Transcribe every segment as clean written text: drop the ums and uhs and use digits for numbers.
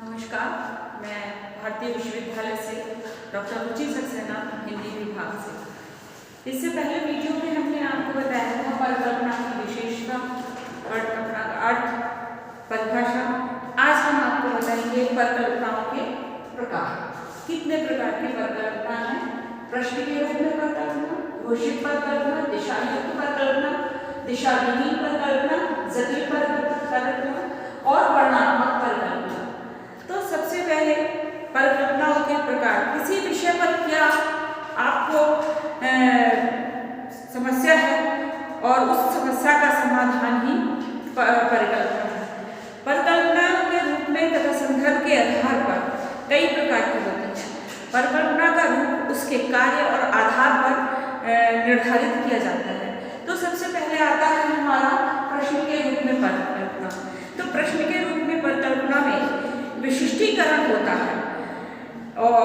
नमस्कार, मैं भारतीय विश्वविद्यालय से डॉक्टर रुचि सक्सेना हिंदी विभाग से। इससे पहले वीडियो में हमने आपको बताया था परिकल्पना की विशेषता, परिकल्पना का अर्थ, परिभाषा। आज हम आपको बताएंगे परिकल्पनाओं के प्रकार। कितने प्रकार की परिकल्पना है? प्रश्न के रूप में परिकल्पना, घोषित परिकल्पना, दिशायुक्त परिकल्पना, दिशाविहीन परिकल्पना, जटिल परिकल्पना और वर्णनात्मक परिकल्पना। तो सबसे पहले परिकल्पनाओं के प्रकार। किसी विषय पर क्या आपको समस्या है और उस समस्या का समाधान ही परिकल्पना है। परिकल्पना के रूप में तथा संदर्भ के आधार पर कई प्रकार की होती है। परिकल्पना का रूप उसके कार्य और आधार पर निर्धारित किया जाता है। तो सबसे पहले आता है हमारा प्रश्न के रूप में परिकल्पना। तो प्रश्न के रूप में परिकल्पना में विशिष्टीकरण होता है और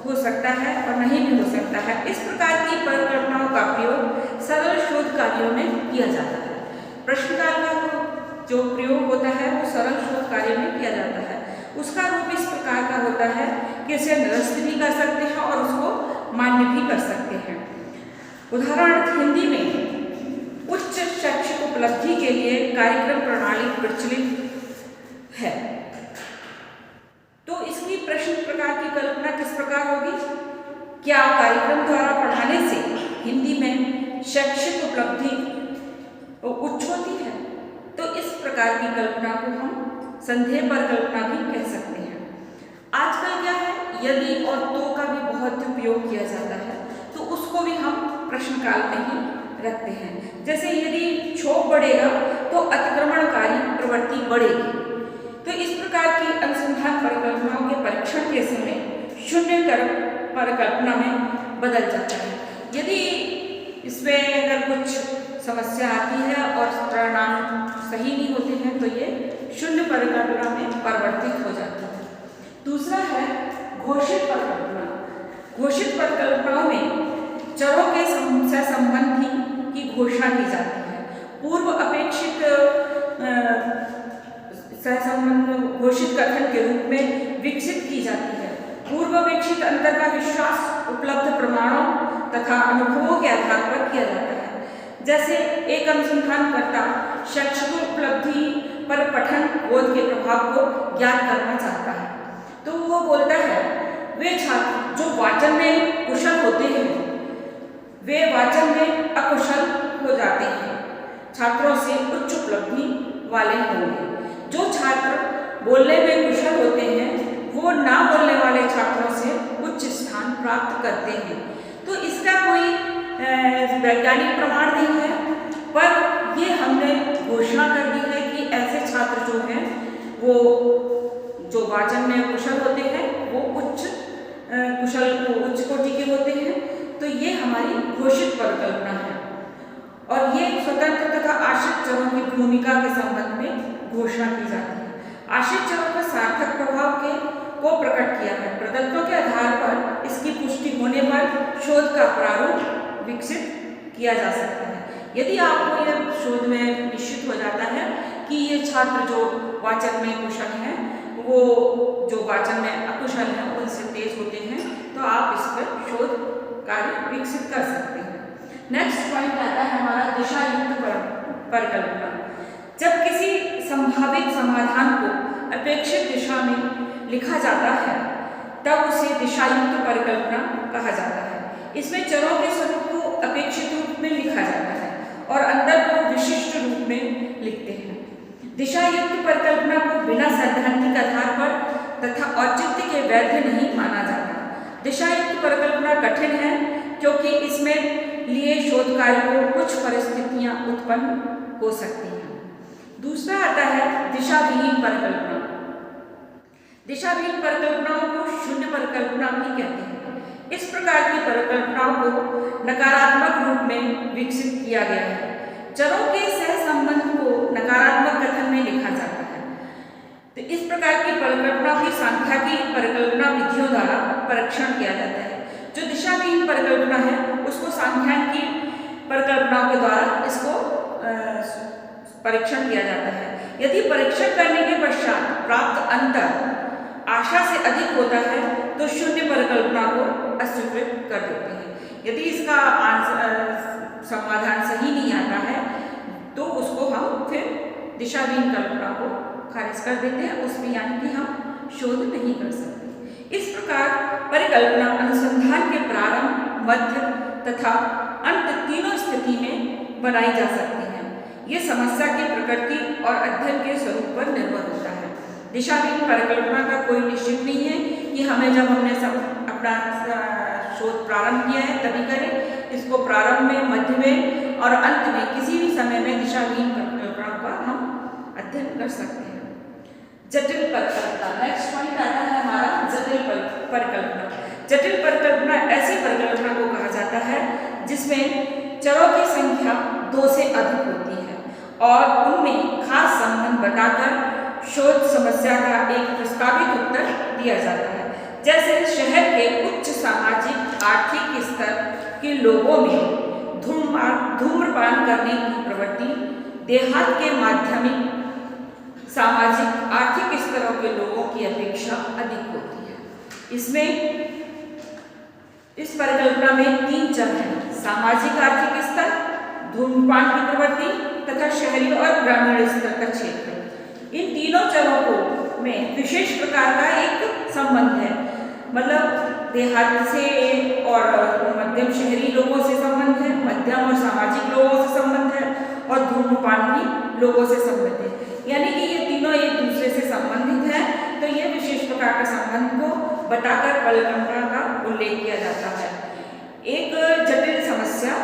हो सकता है और नहीं भी हो सकता है। इस प्रकार की परिकल्पनाओं का प्रयोग सरल शोध कार्यों में किया जाता है। प्रश्नकाल का जो प्रयोग होता है वो सरल शोध कार्य में किया जाता है। उसका रूप इस प्रकार का होता है कि इसे निरस्त भी कर सकते हैं और उसको मान्य भी कर सकते हैं। उदाहरण हिंदी में उच्च शैक्षिक उपलब्धि के लिए कार्यक्रम प्रणाली प्रचलित है। तो इसकी प्रश्न प्रकार की कल्पना किस प्रकार होगी? क्या कार्यक्रम द्वारा पढ़ाने से हिंदी में शैक्षिक उपलब्धि उच्च होती है? तो इस प्रकार की कल्पना को हम संदेह परिकल्पना भी कह सकते हैं। आजकल क्या है, यदि और तो का भी बहुत उपयोग किया जाता है तो उसको भी हम प्रश्नकाल में ही रखते हैं। जैसे यदि क्षोभ बढ़ेगा तो अतिक्रमणकारी प्रवृत्ति बढ़ेगी। तो इस प्रकार की अनुसंधान परिकल्पनाओं के परीक्षण के समय शून्यकरण परिकल्पना में बदल जाता है। यदि इसमें अगर कुछ समस्या आती है और परिणाम सही नहीं होते हैं तो ये शून्य परिकल्पना में परिवर्तित हो जाता है। दूसरा है घोषित परिकल्पना। घोषित परिकल्पनाओं में चरों के सहसंबंधी की घोषणा की जाती है। पूर्व अपेक्षित सहसंबंध घोषित कथन के रूप में विकसित की जाती है। पूर्व अपेक्षित अंतर का विश्वास उपलब्ध प्रमाणों तथा अनुभवों के आधार पर किया जाता है। जैसे एक अनुसंधानकर्ता शैक्षिक उपलब्धि पर पठन बोध के प्रभाव को ज्ञात करना चाहता है तो वो बोलता है वे छात्र जो वाचन में कुशल होते हैं वे वाचन में अकुशल हो जाते हैं, छात्रों से उच्च उपलब्धि वाले होंगे। जो छात्र बोलने में कुशल होते हैं वो ना बोलने वाले छात्रों से उच्च स्थान प्राप्त करते हैं। तो इसका कोई वैज्ञानिक प्रमाण नहीं है, पर ये हमने घोषणा कर दी है कि ऐसे छात्र जो हैं वो जो वाचन में कुशल होते हैं वो उच्च कोटि के होते हैं। तो ये हमारी घोषित परिकल्पना है और ये स्वतंत्र तथा आश्रित चरों की भूमिका के संबंध में घोषणा की जाती है। आश्रित चरों का सार्थक प्रभाव को प्रकट किया है। प्रदत्तों के आधार पर इसकी पुष्टि होने पर शोध का प्रारूप विकसित किया जा सकता है। यदि आपको यह शोध में निश्चित हो जाता है कि ये छात्र जो वाचन में कुशल हैं वो जो वाचन में अकुशल हैं उनसे तेज होते हैं, तो आप इस पर शोध कार्य विकसित कर सकते हैं। नेक्स्ट पॉइंट आता है हमारा दिशायुक्त परिकल्पना। जब किसी संभावित समाधान को अपेक्षित दिशा में लिखा जाता है तब उसे दिशायुक्त परिकल्पना कहा जाता है। इसमें चरों के स्वरूप को अपेक्षित रूप में लिखा जाता है और अंतर को विशिष्ट रूप में लिखते हैं। दिशायुक्त परिकल्पना को बिना सैद्धांतिक आधार पर तथा औचित्य के वैध नहीं माना जाता। दिशायुक्त परिकल्पना कठिन है क्योंकि इसमें लिए शोध कार्य को कुछ परिस्थितियां उत्पन्न हो सकती हैं। दूसरा आता है दिशाविहीन परिकल्पना। दिशाविहीन परिकल्पनाओं को शून्य परिकल्पना भी कहते हैं। इस प्रकार की परिकल्पनाओं को नकारात्मक रूप में विकसित किया गया है। चरों के सहसंबंध को नकारात्मक कथन में लिखा जाता है। तो इस प्रकार की परिकल्पना की सांख्यिकी परिकल्पना विधियों द्वारा परीक्षण किया जाता है। जो दिशाविहीन परिकल्पना है उसको सांख्यिकी परिकल्पनाओं के द्वारा इसको परीक्षण किया जाता है। यदि परीक्षण करने के पश्चात प्राप्त अंतर आशा से अधिक होता है तो शून्य परिकल्पना को अस्वीकृत कर देते हैं। यदि इसका समाधान सही नहीं आता है तो उसको हम फिर दिशाहीन कल्पना को खारिज कर देते हैं, उसमें यानी कि हम शोध नहीं कर सकते। इस प्रकार परिकल्पना अनुसंधान के प्रारंभ, मध्य तथा अंत तीनों स्थिति में बनाई जा सकती है। ये समस्या की प्रकृति और अध्ययन के स्वरूप पर निर्भर होता है। दिशाहीन परिकल्पना का कोई निश्चित नहीं है कि हमें जब हमने अपना शोध प्रारंभ किया है तभी करें। इसको प्रारंभ में, मध्य में और अंत में किसी भी समय में दिशाहीन परिकल्पना का हम अध्ययन कर सकते हैं। जटिल परिकल्पना, नेक्स्ट पॉइंट आता है हमारा जटिल परिकल्पना। जटिल परिकल्पना ऐसी परिकल्पना को कहा जाता है जिसमें चरों की संख्या 2 से अधिक होती है और उनमें खास संबंध बताकर शोध समस्या का एक प्रस्तावित उत्तर दिया जाता है। जैसे शहर के उच्च सामाजिक आर्थिक स्तर के लोगों में धूम्रपान करने की प्रवृत्ति देहात के माध्यमिक सामाजिक आर्थिक स्तरों के लोगों की अपेक्षा अधिक होती है। इसमें इस परिकल्पना में 3 चर हैं: सामाजिक आर्थिक स्तर, धूम्रपान की प्रवृत्ति तथा शहरी और ग्रामीण स्तर का क्षेत्र। इन तीनों चरों को में विशेष प्रकार का एक संबंध है, मतलब देहात से और मध्यम शहरी लोगों से संबंध है, मध्यम और सामाजिक लोगों से संबंध है और धूम्रपान भी लोगों से संबंध है। यानी कि ये तीनों एक दूसरे से संबंधित हैं, तो ये विशेष प्रकार के संबंध को बताकर परिकल्पना का उल्लेख किया जाता है, एक जटिल समस्या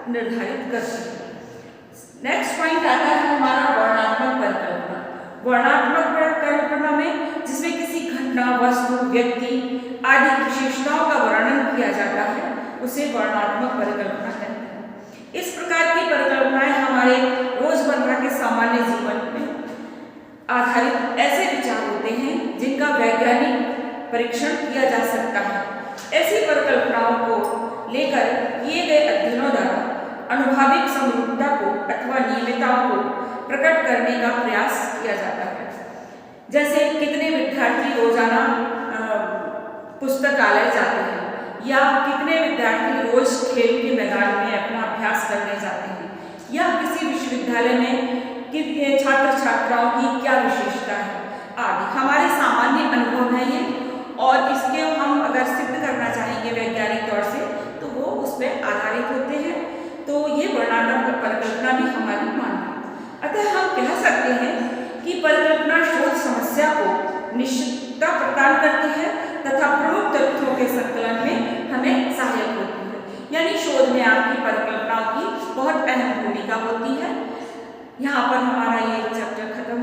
निर्धारित करती है। नेक्स्ट पॉइंट आता है हमारा वर्णनात्मक परिकल्पना। वर्णनात्मक परिकल्पना में जिसमें किसी घटना, वस्तु, व्यक्ति आदि विशेषताओं का वर्णन किया जाता है उसे वर्णनात्मक परिकल्पना कहते हैं। इस प्रकार की परिकल्पनाएं हमारे रोजमर्रा के सामान्य जीवन में आधारित ऐसे विचार होते हैं जिनका वैज्ञानिक परीक्षण किया जा सकता है। ऐसी परिकल्पनाओं को लेकर किए गए अध्ययनों द्वारा अनुभाविक समरूपता को अथवा नियमितताओं को प्रकट करने का प्रयास किया जाता है। जैसे कितने विद्यार्थी रोजाना पुस्तकालय जाते हैं, या कितने विद्यार्थी रोज खेल के मैदान में अपना अभ्यास करने जाते हैं, या किसी विश्वविद्यालय में कितने छात्र छात्राओं की क्या विशेषता है आदि हमारे सामान्य अनुभव है ये, और इसके हम अगर सिद्ध करना चाहेंगे वैज्ञानिक तौर से तो वो उस पर आधारित होते हैं। तो ये वर्णनात्मक परिकल्पना भी हमारी मान्य है। अतः हम कह सकते हैं कि परिकल्पना शोध समस्या को निश्चितता प्रदान करती है तथा प्रमुख तथ्यों के संकलन में हमें सहायक होती है। यानी शोध में आपकी परिकल्पनाओं की बहुत अहम भूमिका होती है। यहाँ पर हमारा ये चैप्टर खत्म